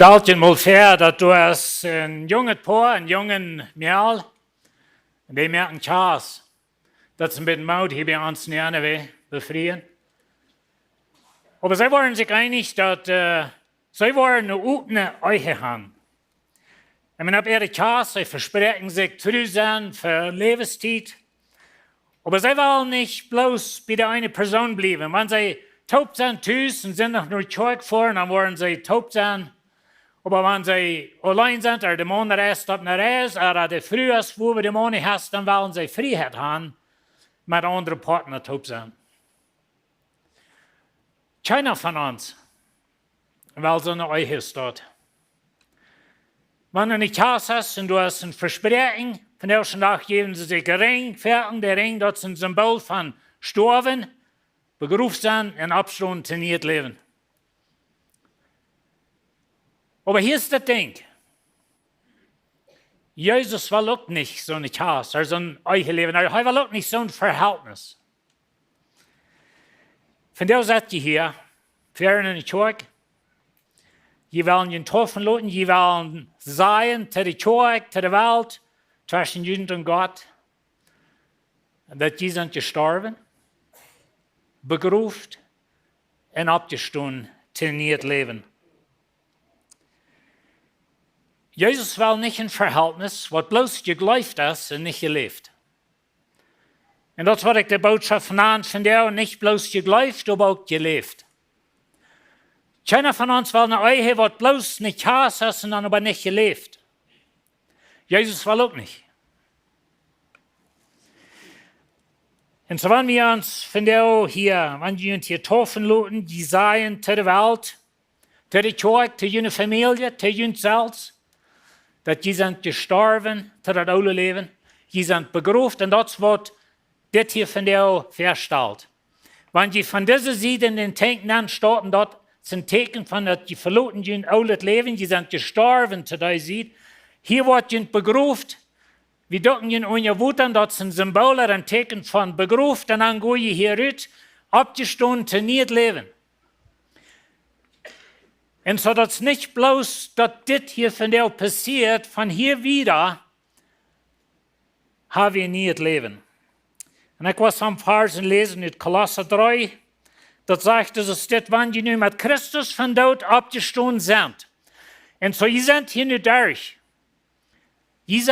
Stell dir mal vor, dass du hast ein junges Paar, einen jungen Mädel, und die merken Kjriez, dass sie mit dem Maut hier bei uns nicht befrieren. Aber sie waren sich einig, dass sie waren eine offene Eiche haben. Und man hat ihre Kjriez, sie versprechen sich treu sein für Lebenszeit. Aber sie wollen nicht bloß bei der einen Person bleiben. Wenn sie taub sind, und sind noch nur Zeug gefahren, dann wollen sie taub sein. Aber wenn sie allein sind, oder der Mann reist auf eine Reise, oder der früh ist, wo wir den Mann hast, dann wollen sie Freiheit haben, mit anderen Partnern taub sein. Keiner von uns will so eine Eiche dort. Wenn du nicht Kjriez hast und du hast ein Versprechen, von der ersten Tag geben sie sich ein Ring, fertig, der Ring, das ist ein Symbol von Sterben, berufen sein und Abstand zu nicht leben. Aber hier ist das Ding. Jesus will auch nicht so eine Kjriez oder so ein Eiche leben. Er will auch nicht so ein Verhältnis. Von der seid ihr hier, fern in die Kirche. Sie wollen ihn taufen lassen, sie wollen sein zu der Kirche, zu der Welt, zwischen Juden und Gott. Und dass sie sind gestorben, begraben und abgestanden zu nicht leben. Jesus will nicht ein Verhältnis, was bloß Jejleeft ist und nicht Jeläft. Und das war ich der Botschaft von der, nicht bloß Jejleeft, aber auch Jeläft. Keiner von uns will eine Eiche, was bloß nicht Kjriez ist und dann aber nicht Jeläft. Jesus will auch nicht. Und so wenn wir uns von der hier, wenn wir uns hier taufen lassen, die sagen zu der Welt, zu der Kirche, zu ihrer Familie, zu uns selbst, dass die sind gestorben zu das alte Leben, die sind begraben und das wird das hier von der feststellt. Wenn die von dieser Seite in den Tanken anstarten, dort sind Tecken von, dass die verloren sind altes Leben, die sind gestorben zu dieser Seite. Hier wird die begraben, wir docken in unser Wutern, das sind Symbole, ein Tecken von begraben, und dann gehen wir hier raus, abgestanden zu nicht leben. Und so, dass nicht bloß, dass das hier von der passiert, von hier wieder haben wir nie das Leben. Und ich was am Versen lesen in Kolosser 3, das sagt, das ist das, wenn die nun mit Christus von dort abgestanden sind. Und so, die sind hier nicht durch. Die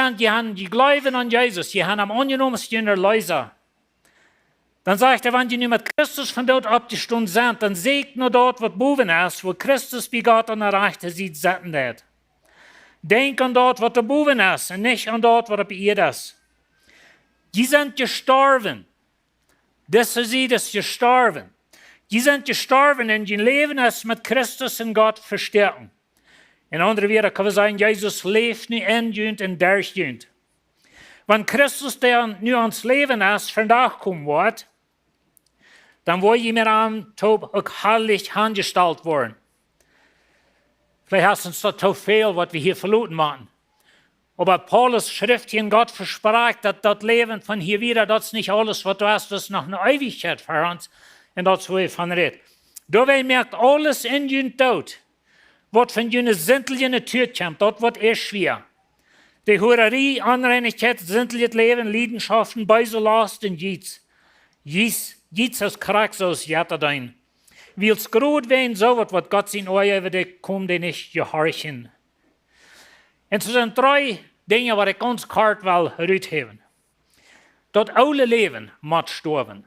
glauben an Jesus, die haben am angenommensten Leiser. Dann sagt er, wenn die nicht mit Christus von dort abgestanden sind, dann seht nur dort, was boven ist, wo Christus bei Gott an der Rechte sieht, sitzen hat. Denk an dort, was da boven ist, und nicht an dort, was bei ihr ist. Die sind gestorben. Das ist gestorben. Die sind gestorben und die Leben ist mit Christus und Gott verstärken. In anderen Worten kann man sagen, Jesus lebt nicht in Jünd und durch Jünd. Wenn Christus der nu ans Leben ist, vandaag kommen wird, dann will je mir am Tod auch heilig angestellt worden. Vielleicht hast du uns das zu viel, was wir hier verloren machen. Aber Paulus Schrift hier in Gott versprach, dass das Leben von hier wieder, das ist nicht alles, was du hast, das ist noch eine Ewigkeit für uns. Und das will ich von reden. Dabei merkt alles in den Tod, was von jener sintelige Natur kommt, das wird erst schwer. Die Hurerie, Anreinigkeit, sinnliches Leben, Leidenschaften, Beiselast und Jieds. Jieds aus Kjriez aus Jatadein. Wills groot werden, so wat Gott sein Ohr über dich kommt, die nicht gehorchen. Und so sind 3 Dinge, die ich ganz kort will herausheben. Das alte Leben muss sterben.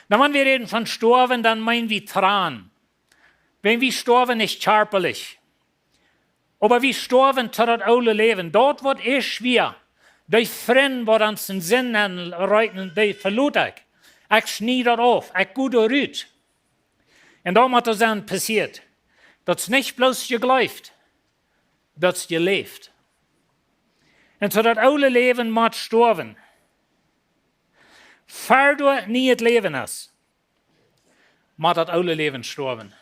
Na, wenn wir reden von sterben, dann meinen wir Tran. Wenn wir sterben, nicht körperlich. Aber wir sterben zu das alte Leben. Dort wird es schwer. Die Freunde, die uns den Sinn reiten, die verluten ich. Ich schneide das auf. Ich gehe da raus. Und da muss das dann passiert. Das ist nicht bloß Jejleeft. Das ist Jeläft. Und so das alte Leben muss sterben. Für du nie das Leben ist, muss das alte Leben sterben.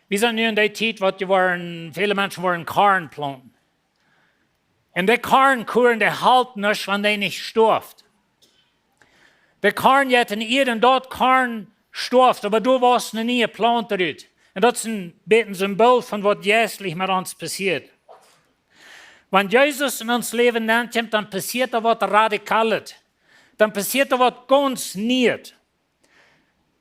Wir sind nu in der Zeit, wo viele Menschen wollen Korn planten. Und die Kornkuren, die halten nicht, wenn die nicht stirbt. Die Korn jetzt in ihr und dort Korn stirbt, aber du warst noch nie geplant dort. Und das ist ein bisschen Symbol von was jährlich mit uns passiert. Wenn Jesus in uns Leben nimmt, dann passiert da was Radikales. Dann passiert da was ganz Neues.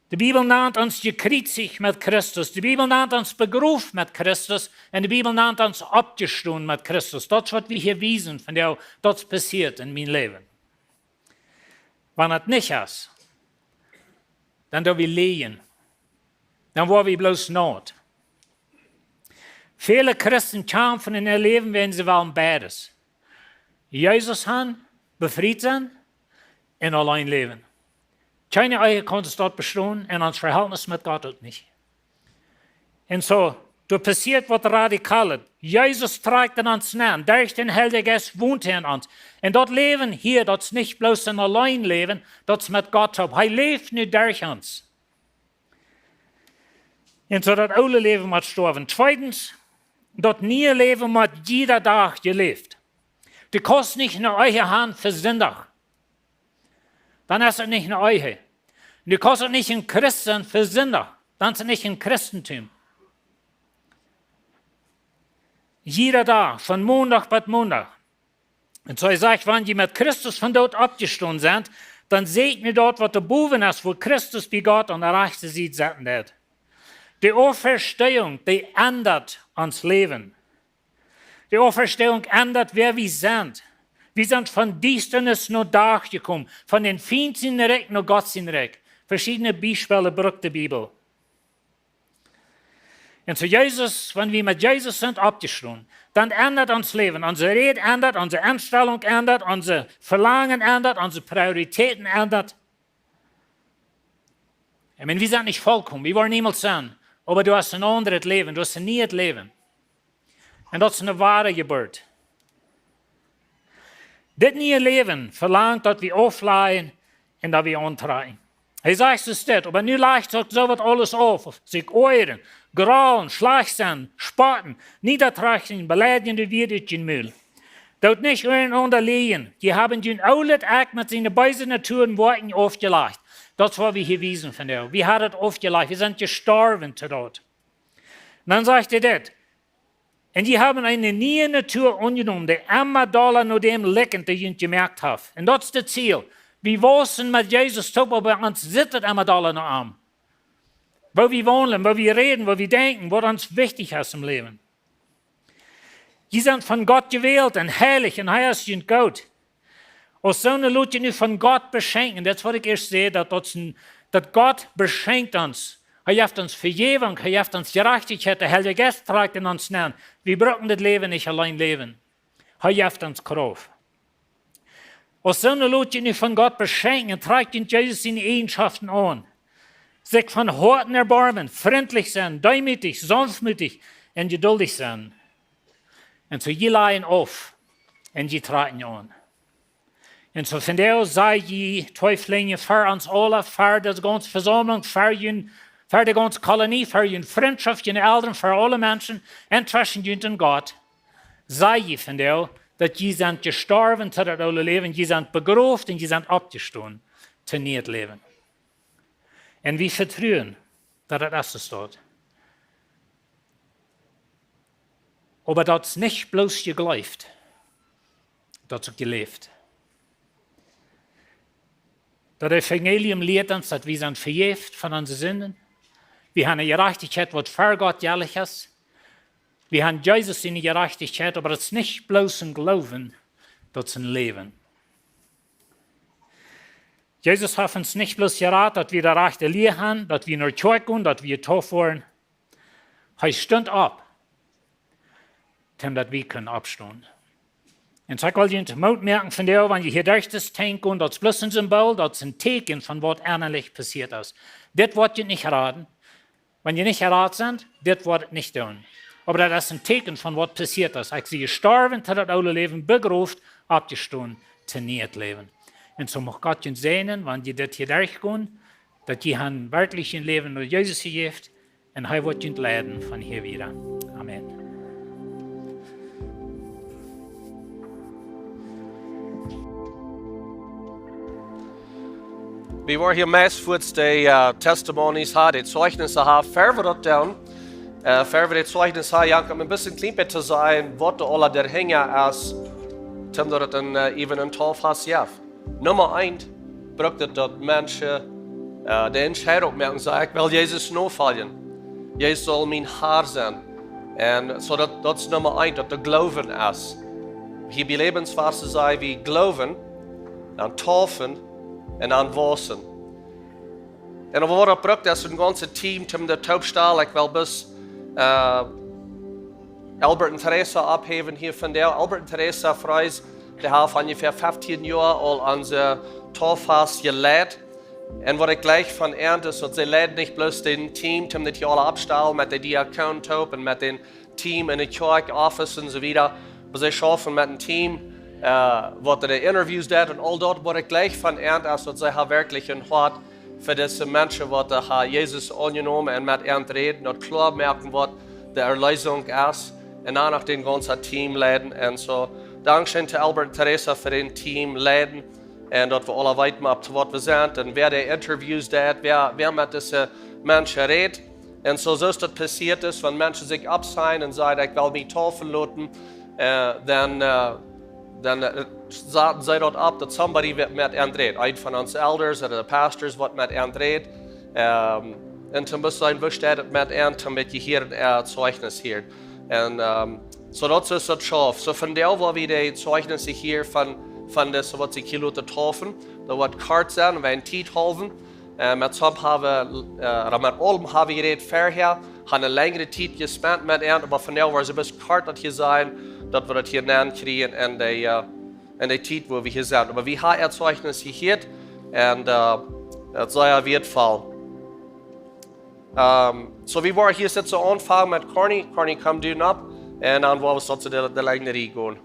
Die Bibel nennt uns gekreuzigt mit Christus. Die Bibel nennt uns begraben mit Christus. Und die Bibel nennt uns abgestanden mit Christus. Das, was wir hier wissen, von der das passiert in meinem Leben. Wenn das nicht ist, dann da wir lehen. Dann war wir bloß Not. Viele Christen kämpfen in ihr Leben, wenn sie wollen beides. Jesus haben, befreit sein und allein leben. Keine Ehe konnte dort bestehen und uns Verhältnis mit Gott auch nicht. Und so, da passiert was Radikales. Jesus trägt in uns näher. Durch den Heiligen Geist wohnt er in uns. Und dort Leben hier, das ist nicht bloß ein Alleinleben, das ist mit Gott ab. Er lebt nicht durch uns. Und so, das alte Leben muss sterben. Zweitens, das neue Leben wird jeder Tag gelebt. Du kannst nicht eine Ehe haben für Sonntag. Dann ist es nicht eine Ehe. Du kannst auch nicht ein Christ sein für Sonntag. Dann ist es nicht ein Christentum. Jeder Tag, von Montag bis Montag. Und so ich sage, wenn die mit Christus von dort abgestanden sind, dann seht ihr dort, was der Boven ist, wo Christus bei Gott an der rechten Seite sitzen hat. Die Auferstehung, die ändert uns Leben. Die Auferstehung ändert, wer wir sind. Wir sind von Düsternis nach Tag gekommen, von den Feind in Reich nach Gott in Reich. Verschiedene Beispiele braucht die Bibel. Und zu Jesus, wenn wir mit Jesus sind abgestanden, dann ändert uns Leben. Unsere Rede ändert, unsere Einstellung ändert, unser Verlangen ändert, unsere Prioritäten ändert. Ich meine, wir sind nicht vollkommen, wir wollen niemals sein. Aber du hast ein anderes Leben, du hast ein neues Leben. Und das ist eine wahre Geburt. Das neue Leben verlangt, dass wir aufleihen und dass wir antragen. Hij sagt es dit, aber nu leicht so wat alles auf. Sich euren, grauen, schlecht sein, spotten, niedertrachten, beleidigende Widerchen Müll. Dort nicht einander liegen. Die haben den oudet Act mit seinen beiden Naturen Worten aufgelegt. Das war wir hier wiesen von der. Wir haben es aufgelegt. Wir sind gestorben zu dort. Und dann sagt er das. Und die haben eine neue Natur angenommen, die immer doller nur dem lecken, die ich gemerkt habe. Und das ist das Ziel. Wir wissen mit Jesus top, aber uns sitzt immer doller noch am. Wo wir wohnen, wo wir reden, wo wir denken, was uns wichtig ist im Leben. Die sind von Gott gewählt und heilig und heilig und gut. Als so eine Leute nu von Gott beschenken, das ist, was ich erst sehe, dass Gott beschenkt uns. Er hat uns Vergebung, er hat uns Gerechtigkeit, der Heilige Geist trägt in uns näher. Wir brauchen das Leben nicht allein leben. Er hat uns Kraft. Als so eine Leute nu von Gott beschenken, trägt Jesus seine Eigenschaften an. Sich von Herzen erbarmen, freundlich sein, demütig, sanftmütig und geduldig sein. Und so je leihen auf und je treten an. Und so von der sei je Täuflinge für uns alle, für die ganze Versammlung, für die ganze Kolonie, für die Freundschaft, die Eltern, für alle Menschen, und zwischen uns und Gott. Sei je von der, dass je sind gestorben zu das alte Leben, je sind begraben und je sind abgestanden zu neues Leben. Und wir vertrauen, dass das ist dort. Aber das ist nicht bloß geglaubt, das ist auch gelebt. Das Evangelium lehrt uns, dass wir sind vergeben von unseren Sünden. Wir haben eine Gerechtigkeit, die für Gott jährlich ist. Wir haben Jesus in die Gerechtigkeit, aber das ist nicht bloß ein Glauben, das ist ein Leben. Jesus hat uns nicht bloß geraten, dass wir der rechte Lehre haben, dass wir nur Kirche gehen, dass wir tauf waren. Er stand ab, damit wir können abstehen. Und so will ich den Mut merken von der, wenn ihr hier durch das Tank und das ist bloß ein Symbol, das ist ein Zeichen von was innerlich passiert ist. Das wird ihr nicht raten. Wenn ihr nicht erraten seid, das wird ihr nicht tun. Aber das ist ein Zeichen von was passiert ist. Ich sie gestorben, zu das alte Leben, begraben, abgestanden, zu neues Leben. Und so muss Gott uns sehnen, wenn ihr das hier durchgehen, dass ihr ein wirkliches Leben durch Jesus gebt und er wird uns leiden von hier wieder. Amen. Vi var hier mest for de testimonies har, de Zeugnisse har, før vi det down. Für wir die Zeugnis haben, um ein bisschen kleiner zu sein, was alle der Hänger ist, zum das even ein Tauffast ja. Nummer 1, braucht es, dass Menschen die Entscheidung machen, sagen, ich will Jesus nachfolgen. Jesus soll mein Herr sein. Und so das ist Nummer 1, dass der Glauben ist. Hier bei Lebenswasser sei wir glauben, dann taufen und dann waschen. Und wat dat braucht, ist ein ganzes Team, um den Taufstall. Ich will bis Albert und Theresa abheben hier von der. Albert und Theresa Freis, die haben ungefähr 15 Jahre all unser Tauffast geleitet. Und was ich gleich von ernte, ist, dass sie leiden nicht bloß den Team, um das alle abstellen mit der Diakon-Taub und mit dem Team in der Kirche, Office und so weiter. Aber sie schaffen mit dem Team, was die Interviews hat und all dort, was ich gleich von ernte, ist, dass sie wirklich ein Hort für diese Menschen, die Jesus angenommen und mit ihnen reden und klar merken, was die Erlösung ist und dann auch den ganzen Team leiden. Und so, Dankeschön zu Albert und Theresa für den Team leiden und dass wir alle weitermachen, zu was wir sind und wer die Interviews hat, wer mit diesen Menschen redet. Und so ist das passiert ist, wenn Menschen sich absehen und sagen, ich will mich taufen lassen, dann sagten sie dort ab, dass somebody mit ihnen redet. Ein von uns Elders oder die Pastors wird mit ihnen redet. Und dann müssen sie verstehen mit ihnen, damit ihr hier ein Zeugnis hört. Und so das ist das Schaf. So von der, wo wir die Zeugnisse hier von das, was sie hier taufen, da wird Kart sein, wir ein Tiet halten. Mit some haben mit allem haben wir geredet vorher, haben eine längere Zeit gespannt mit ihnen, aber von der war es ein bisschen Kart, dass hier sein, dass wir das hier nennen kriegen in der Zeit, wo wir hier sind. Aber wir haben ein Zeugnis hier und das sei auf jeden Fall. So wir waren hier jetzt zu Anfang mit Corny. Corny kommt du ab und dann wollen wir so zu der längere gehen.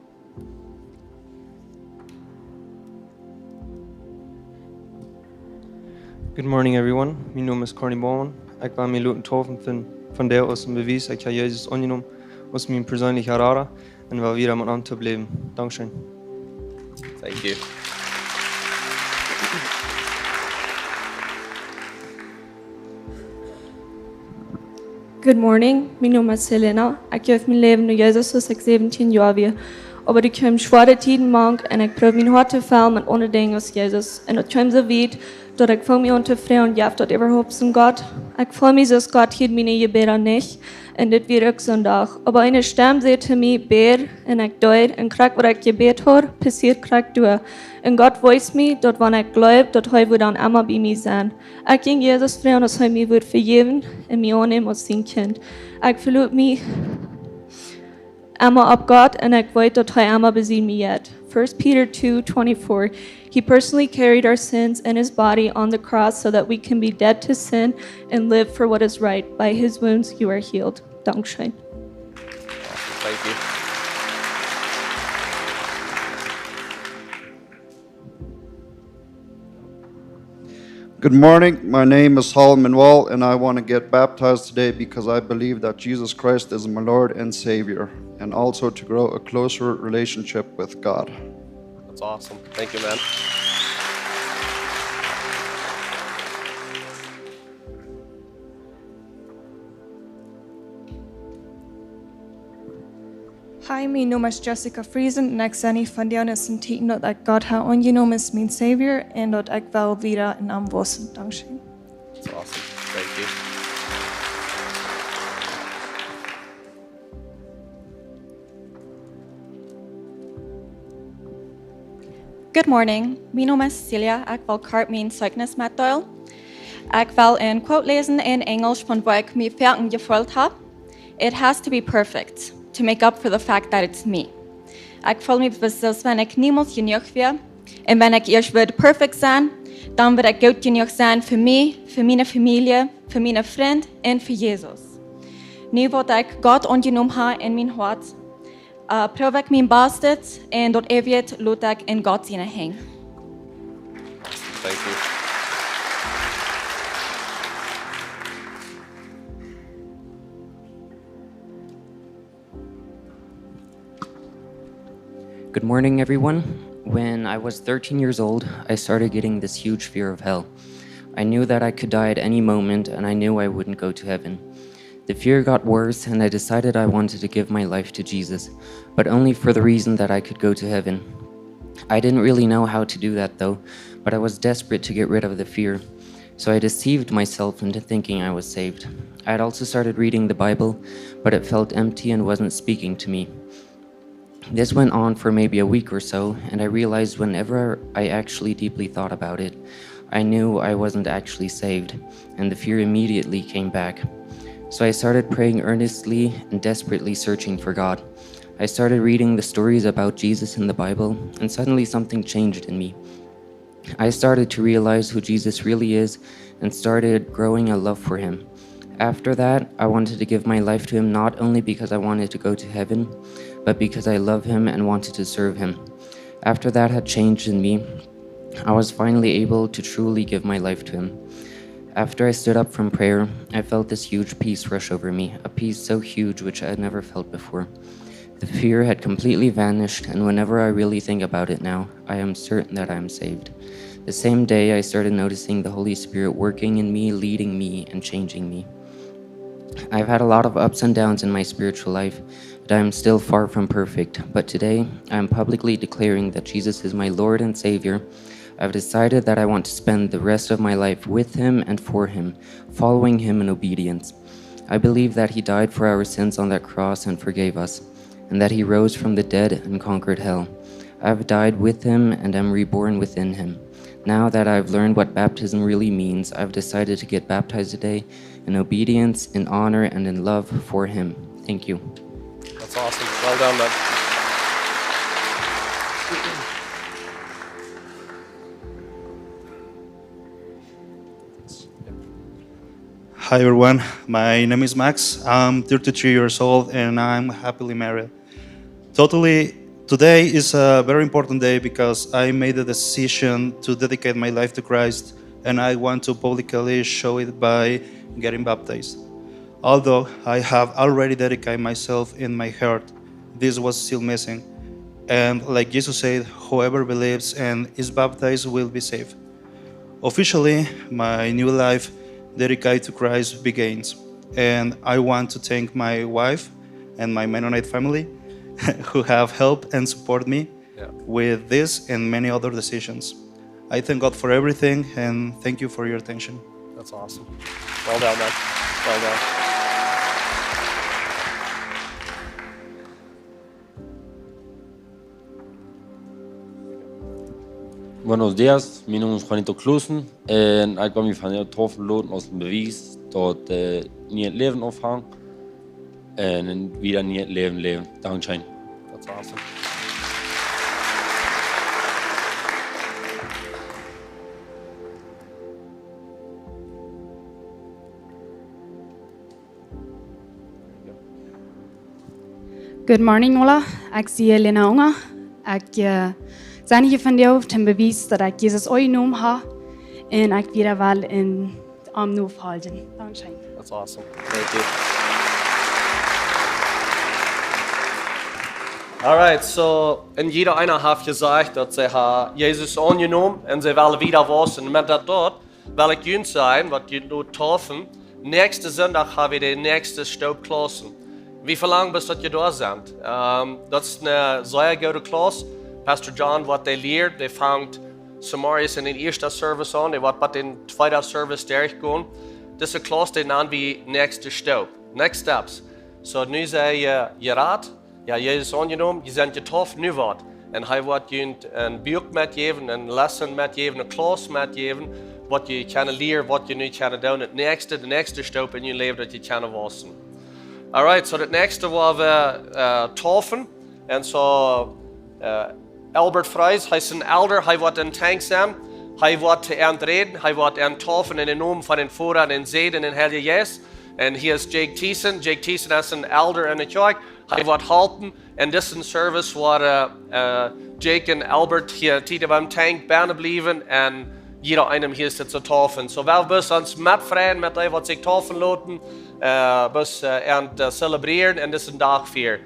Good morning everyone, mijn naam is Corny Bouwen. Ik wil mij laten taufen van der aus dem Beweis, ik heb Jezus angenommen als mijn persoonlijke Rara en wil weer met aan te blijven. Dankeschön. Thank you. Good morning, mijn naam is Selena. Ik geef mijn leven naar Jezus sinds ik 17 jaar weer. Aber ik heb zware tijden mang en ik probeer mijn hart te vullen met onderdingen als Jezus. En dat kwam zo weet dat ik voel me ontevreden en jaft dat überhaupt zum Gott. Ik voel me zoals Gott hielt meine Gebeten nicht. En dit weer ook zondag. Aber eine Stimme zei zu mir, beer, en ik deed, en krijg wat ik gebet hoor, passiert krijg door. En Gott weiß mir, dat wanneer ik geloof, dat hij dan immer bij mij zijn. Ik ging Jezus vragen, dat hij mij wordt vergeven, en mij aannemen als zijn kind. Ik verloot mij immer op God, en ik weet dat hij immer bezien mij yet. 1 Peter 2:24. He personally carried our sins in his body on the cross so that we can be dead to sin and live for what is right. By his wounds you are healed. Dankeschön. Thank you. Good morning. My name is Hall Manuel, and I want to get baptized today because I believe that Jesus Christ is my Lord and Savior, and also to grow a closer relationship with God. That's awesome. Thank you, man. Hi, mijn naam is Jessica Friesen en ik ben niet van de eerste tijden dat ik God heb aangenomen als mijn Savior en dat ik wel weer in hem wassen. Dankzij. That's awesome. Thank you. Good morning. Mijn naam is Celia. Ik wil kort mijn zeugnis metdelen. Ik wil een quote lezen in Engels van waar ik me vaak gevoeld heb. It has to be perfect to make up for the fact that it's me. Ik voel me zoals wenn ik niemals genoeg ben. En wenn ik eerst wil perfect zijn, dan wil ik goed genoeg zijn voor mij, voor mijn familie, voor mijn vriend en voor Jezus. Nu wat ik God aangenomen heb in mijn hart, probeer ik mijn beste en dat eeuwig laat ik in God zijn heen. Thank you. Good morning, everyone. When I was 13 years old, I started getting this huge fear of hell. I knew that I could die at any moment, and I knew I wouldn't go to heaven. The fear got worse, and I decided I wanted to give my life to Jesus, but only for the reason that I could go to heaven. I didn't really know how to do that though, but I was desperate to get rid of the fear. So I deceived myself into thinking I was saved. I had also started reading the Bible, but it felt empty and wasn't speaking to me. This went on for maybe a week or so, and I realized whenever I actually deeply thought about it, I knew I wasn't actually saved, and the fear immediately came back. So I started praying earnestly and desperately searching for God. I started reading the stories about Jesus in the Bible, and suddenly something changed in me. I started to realize who Jesus really is and started growing a love for him. After that, I wanted to give my life to him not only because I wanted to go to heaven, but because I love him and wanted to serve him. After that had changed in me, I was finally able to truly give my life to him. After I stood up from prayer, I felt this huge peace rush over me, a peace so huge which I had never felt before. The fear had completely vanished, and whenever I really think about it now, I am certain that I am saved. The same day, I started noticing the Holy Spirit working in me, leading me, and changing me. I've had a lot of ups and downs in my spiritual life, but I am still far from perfect. But today, I am publicly declaring that Jesus is my Lord and Savior. I've decided that I want to spend the rest of my life with him and for him, following him in obedience. I believe that he died for our sins on that cross and forgave us, and that he rose from the dead and conquered hell. I have died with him and am reborn within him. Now that I've learned what baptism really means, I've decided to get baptized today in obedience, in honor, and in love for him. Thank you. That's awesome. Well done, man. Hi everyone, my name is Max. I'm 33 years old and I'm happily married. Today is a very important day because I made a decision to dedicate my life to Christ, and I want to publicly show it by getting baptized. Although I have already dedicated myself in my heart, this was still missing. And like Jesus said, whoever believes and is baptized will be saved. Officially, my new life dedicated to Christ begins, and I want to thank my wife and my Mennonite family who have helped and support me with this and many other decisions. I thank God for everything, and thank you for your attention. That's awesome. Well done, man. Well done. Buenos días, mi nombre es Juanito Klusen en ik ben van de Tauffast aus dem Bewijs dat niet het leven afhangt en weer niet het leven leven. Dankzij. That's awesome. Good morning, Ola. Ik zie Lena Unger. Ik zijn hier van jou ten bewijs dat ik Jezus genomen heb en ik weer wel in de arm nu ophouden. Dankzij. That's awesome. Thank you. Alright, so in jeder einer hat gesagt, dass sie Jesus angenommen und sie wollen wieder was. Und mit das dort will ich jüngst sein, was jüngst dort taufen. Nächste Sonntag haben wir die nächste Staubklasse. Wie lange bis dass ihr da sind? Das ist eine sehr gute Klasse. Pastor John, was der lehrt, der fängt Samaris in den ersten Service an, der wird bei den zweiten Service durchgehen. Diese Klasse, die nennen wir nächste Staub. Next Steps. So, nu sei ihr Rat. Ja, Jesus angenommen, ihr seid getauft, nu was. Und er wird ihnen ein Buch mitgeben, ein Lesson mitgeben, eine Klasse mitgeben, was ihr können lernen, was ihr nicht können tun. Der nächste Staub in ihr Leben, das ihr können wissen. Alright, so das nächste war wir taufen. Und so Albert Freis, er ist ein Elder, er wird in Tank sein, er wird reden, er wird taufen in den Namen von den Vater, den Sohn und den Heiligen Geist. Und hier ist Jake Thiessen ist ein Elder in der Kirche, er wird halten. Und diesen Service war Jake und Albert hier beim Tank bleiben und jeder einem hier ist zu taufen. So wir müssen uns mitfreien mit dem, was sich taufen lassen, bis und zelebrieren und diesen Tag feiern.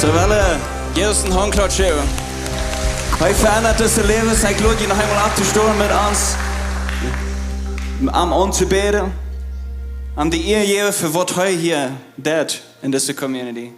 Så vel, gi oss en håndklart sjø. Hei fan at disse lever seg glad i når han til står med oss. Am on to bede. Am the ear for what high here dead in this community.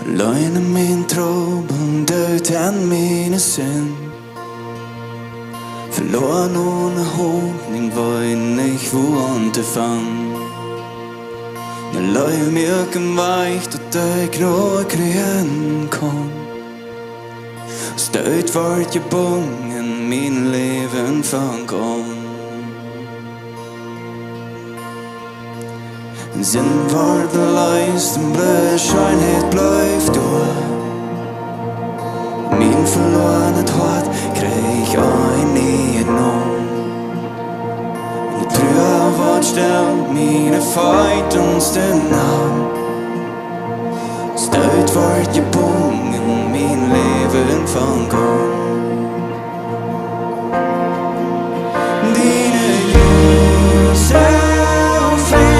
Løgne min trobel død an mine synd. Verloren ohne Hoffnung, wollen nicht wohnte fang. Når løg mørken weicht og døg grå krigen kom. Støyt vart jeg bongen, min leven fang om. Sind var beleist, en blød skjønhet bløyft du. Min forlornet hart kreeg ein i et nån. Jeg tror vart stel mine feitendste navn. Støyt vart jeg bongen, min leven fang om. Dine ljus er fri.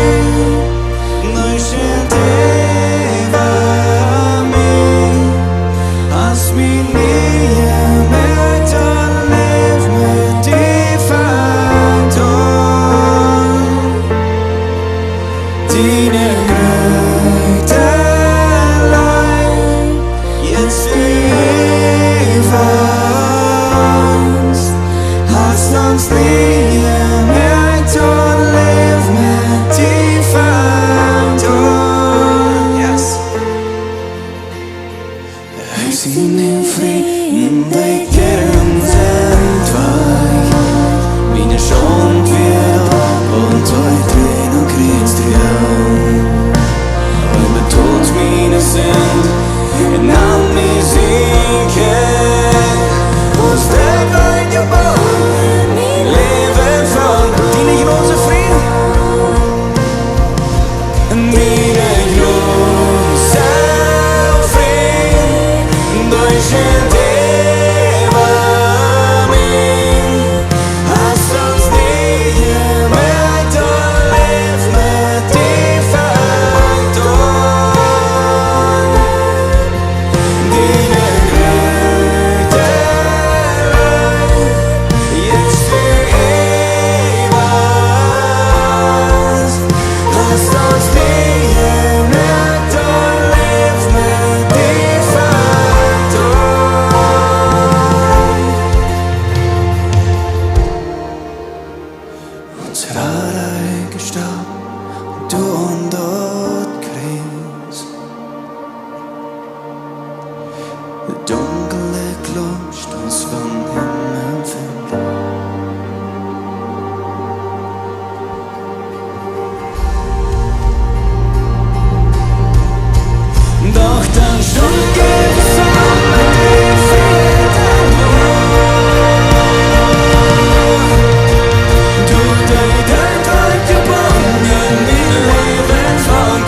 Von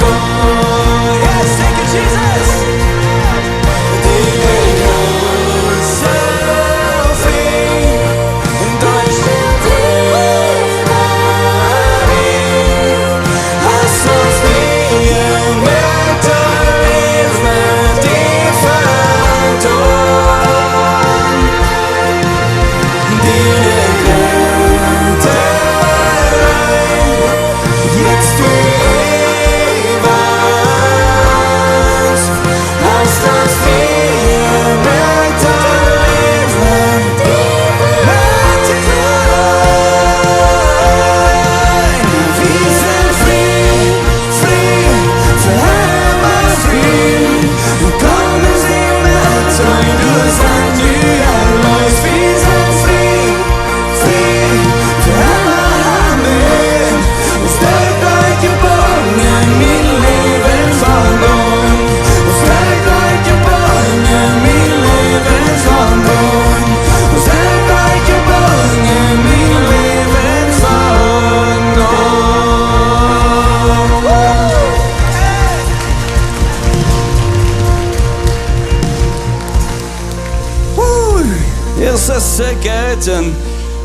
so gut. Und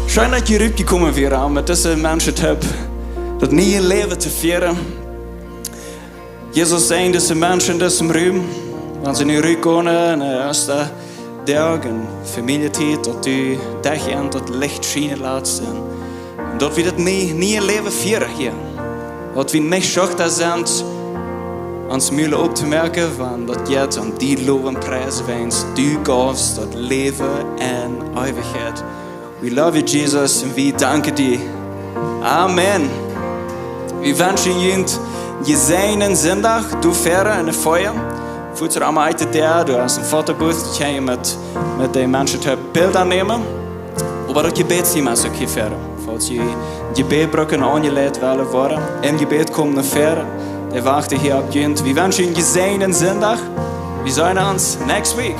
schön, dass ihr rübergekommen wäre, mit diesen Menschen, das nie Leben zu führen. Jesus sagt, diese Menschen in diesem Raum, wenn sie nicht rückkommen, in den ersten Tagen, Familienzeit, dass du dich an das Licht scheinen lässt. Und dort wird es nie Leben führen hier. Dort wir nicht schockt sind, ans Mühle aufzumerken, wenn das jetzt an die Loben Preis weinst, du gabst das Leben in Ewigkeit. We love you, Jesus, und wir danken dir. Amen. Wir wünschen Ihnen gesegnen Sonntag, du Fähre in der Feuer. Voet er allemaal uit der, du hast ein Fotobuch, dat kan je met de mensen Bilder nemen. Maar dat gebedsteam is ook hier verder. Falls je gebedbrücken angelegt willen worden, im Gebet kommen naar verder. Der wachte hier ab Jünd. Wir wünschen Ihnen gesegnen Sonntag. Wir sehen uns next week.